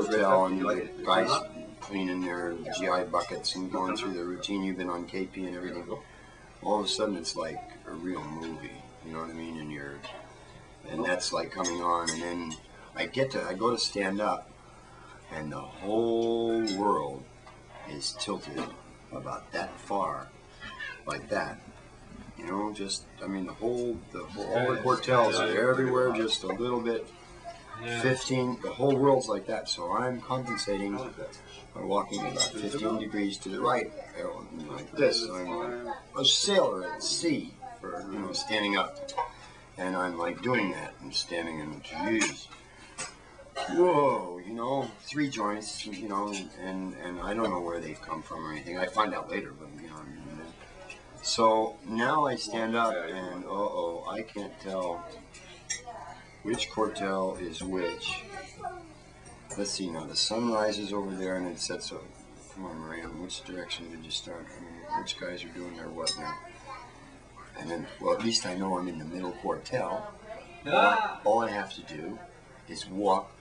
quartel and the guys cleaning their GI buckets and going through the routine. You've been on KP and everything. All of a sudden, it's like a real movie. You know what I mean? And that's like coming on, and then I go to stand up, and the whole world is tilted about that far, like that. You know, just, I mean, all the quartels are everywhere, just a little bit, 15, the whole world's like that. So I'm compensating by walking about 15 degrees to the right, like this. I'm a sailor at sea for, standing up. And I'm like doing that and standing and geez. Whoa, 3 joints, and I don't know where they've come from or anything. I find out later, but so now I stand up and I can't tell which quartel is which. Let's see now. The sun rises over there and it sets up. Come on, Moran. Which direction did you start? I mean, which guys are doing their what now? And then, well, at least I know I'm in the middle quartel. All I have to do is walk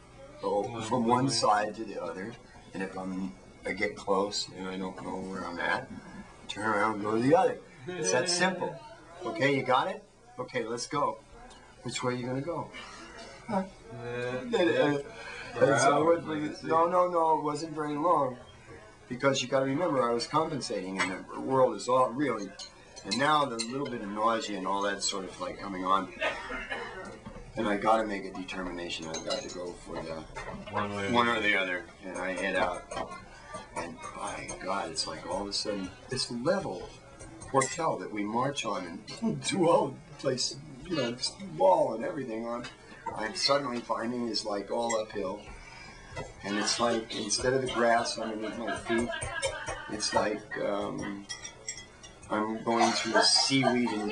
from one side to the other, and if I get close and I don't know where I'm at, turn around and go to the other. It's that simple. Okay, you got it? Okay, let's go. Which way are you going to go? No, it wasn't very long. Because you got to remember, I was compensating, and the world is all really... And now the little bit of nausea and all that sort of like coming on, and I got to make a determination. I've got to go for the one or the other, and I head out. And by God, it's like all of a sudden this level quartel that we march on and do all the place, ball and everything on. I'm suddenly finding is like all uphill, and it's like instead of the grass underneath my feet, it's like. I'm going through the seaweed in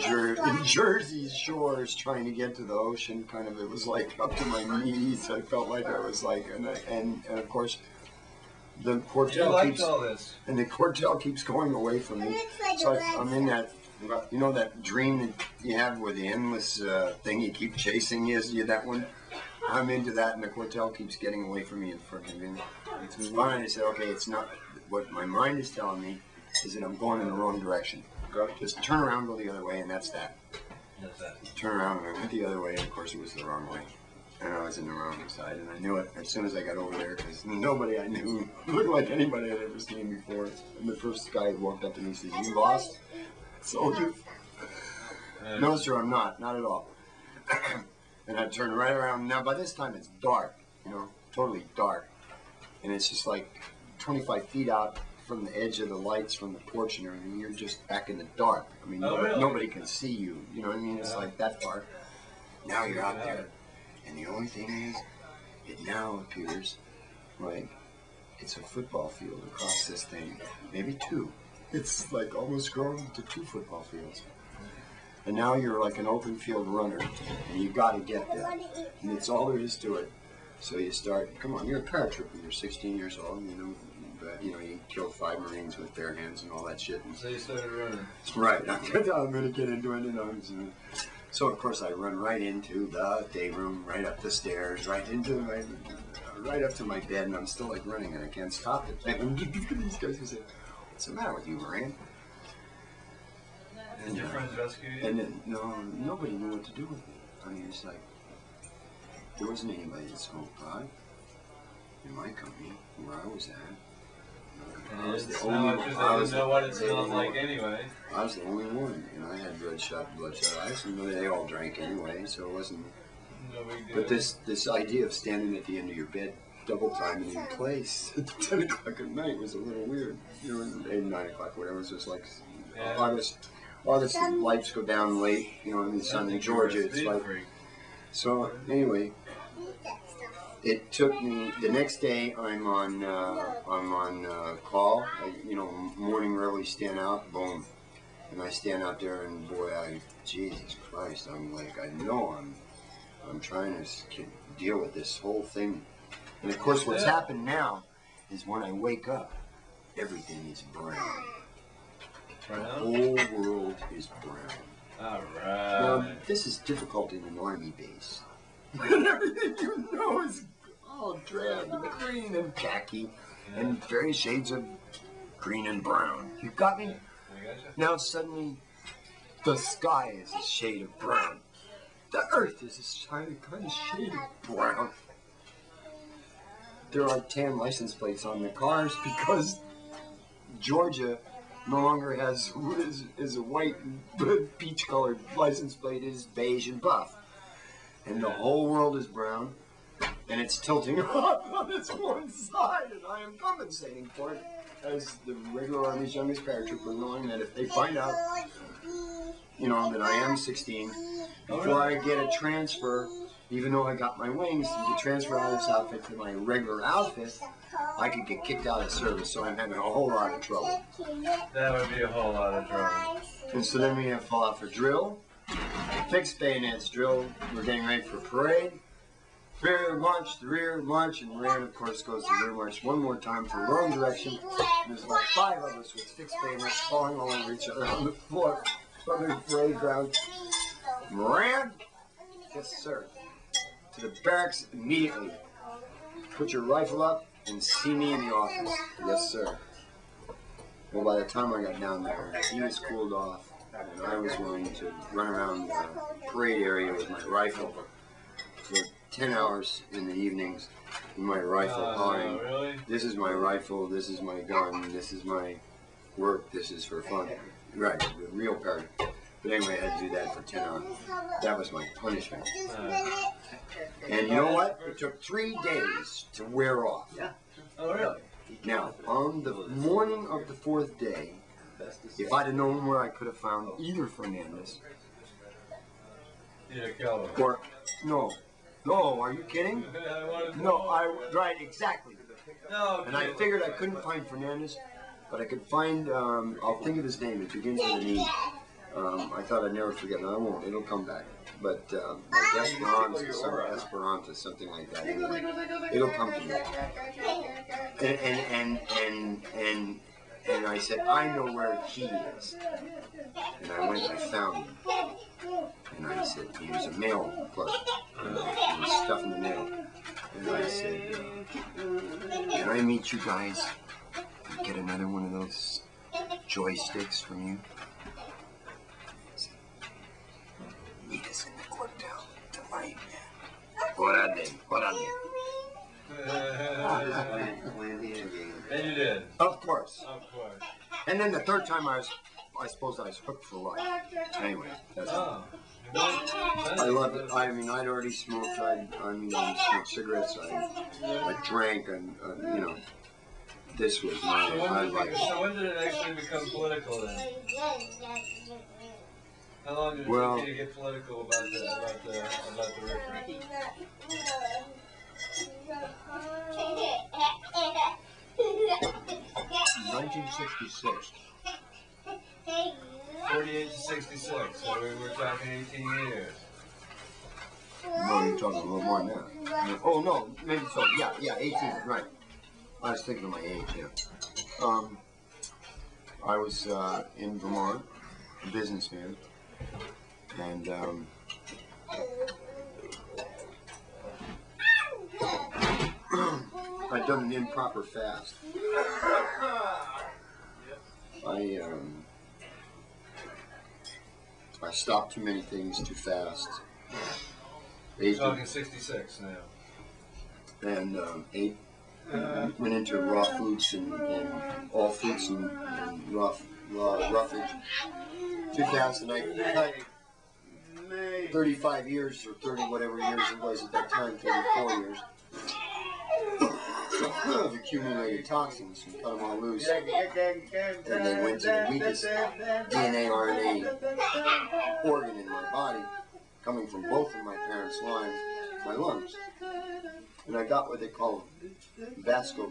Jersey's shores trying to get to the ocean, kind of. It was like up to my knees. I felt like I was like, and of course, the quartel keeps going away from me. So I'm in that, that dream that you have where the endless thing you keep chasing is that one. I'm into that, and the quartel keeps getting away from me and freaking. It's fine. I said, okay, it's not what my mind is telling me. Is that I'm going in the wrong direction. Just turn around, go the other way, and that's that. Turn around, and I went the other way, and of course it was the wrong way. And I was in the wrong side, and I knew it as soon as I got over there, because nobody I knew looked like anybody I'd ever seen before. And the first guy who walked up to me said, "You lost, soldier?" No, sir, I'm not at all. And I turned right around. Now, by this time, it's dark, totally dark. And it's just like 25 feet out from the edge of the lights from the porch and everything, you're just back in the dark. I mean, nobody can see you. You know what I mean? It's like that far. Now you're out there. And the only thing is, it now appears like it's a football field across this thing. Maybe 2. It's like almost grown to 2 football fields. And now you're like an open field runner, and you got to get there. And it's all there is to it. So you start, come on, you're a paratrooper, you're 16 years old, but, you killed 5 Marines with bare hands and all that shit. And so you started running. Right, I'm going to get into it, So, of course, I run right into the day room, right up the stairs, right up to my bed, and I'm still, like, running, and I can't stop it. And these guys who say, "What's the matter with you, Marine?" Did your friends rescue you? And then, nobody knew what to do with me. I mean, it's like, there wasn't anybody that smoked pot in my company where I was at. I was the only one. I didn't know what it smelled like anyway. I was the only one, I had bloodshot ice, and they all drank anyway, so it wasn't. No big deal. But this idea of standing at the end of your bed, double timing in place at 10 o'clock at night was a little weird. 8, 9 o'clock, whatever. It was just like August lights go down late, in the sun in Georgia. It's like. So anyway. It took me, the next day I'm on call, morning early, stand out, boom. And I stand out there and boy, Jesus Christ, I'm like, I know I'm trying to deal with this whole thing. And of course what's happened now is when I wake up, everything is brown. The whole world is brown. Alright. Now, this is difficult in an army base. And everything is drab, green and khaki, and various shades of green and brown. You got me? Now suddenly, the sky is a shade of brown. The earth is a kind of shade of brown. There are tan license plates on the cars because Georgia no longer has is a white peach-colored license plate. It is beige and buff, and the whole world is brown, and it's tilting up on its one side, and I am compensating for it as the regular Army's youngest paratrooper, knowing that if they find out, you know, that I am 16, before I get a transfer, even though I got my wings, to transfer out of this outfit to my regular outfit, I could get kicked out of service, so I'm having a whole lot of trouble. That would be a whole lot of trouble. And so then we have fall out for drill, fixed bayonets drill, we're getting ready for parade, rear march, and rear, of course, goes to rear march one more time for wrong direction. There's about 5 of us with fixed bayonets falling all over each other on the floor on the parade ground. Moran? Yes, sir. To the barracks immediately. Put your rifle up and see me in the office. Yes, sir. Well, by the time I got down there, he was cooled off, and I was willing to run around the parade area with my rifle for 10 hours in the evenings with my rifle hollering, really? This is my rifle, this is my gun, this is my work, this is for fun. Right, the real party. But anyway, I had to do that for 10 hours. That was my punishment. And you know what? It took 3 days to wear off. Oh, really? Now, on the morning of the 4th day, if I'd have known where I could have found either Fernandez, or, no, are you kidding? Right, exactly. No, and I figured I couldn't find Fernandez, but I could find, I'll think of his name, it begins with an E. I thought I'd never forget, and I won't, it'll come back. But, like Esperanza, something like that. It'll come to me. And I said, I know where he is. And I went and I found him. And I said, he was a mail clerk. He was stuffing the mail. And I said, can I meet you guys and get another one of those joysticks from you? Meet us in the court down tonight. Órale. And you did. Of course. Of course. And then the 3rd time I suppose I was hooked for life. Anyway, that's it. I love it. I mean, I'd already smoked. I smoked cigarettes. I drank, and you know, this was my. So when did it actually become political then? How long did it take you to get political about the river? 1966. 48 to 66, so we're talking 18 years. No, you're talking a little more than that. Oh, no, maybe so. Yeah, 18, right. I was thinking of my age, yeah. I was in Vermont, a businessman, and I'd done an improper fast. I stopped too many things too fast. We're talking 66 now. And went into raw foods and all foods and roughage. 2000, I 35 years or 30 whatever years it was at that time, 34 years of accumulated toxins and cut them all loose. And they went to the weakest DNA RNA organ in my body, coming from both of my parents' lines, my lungs. And I got what they call vascular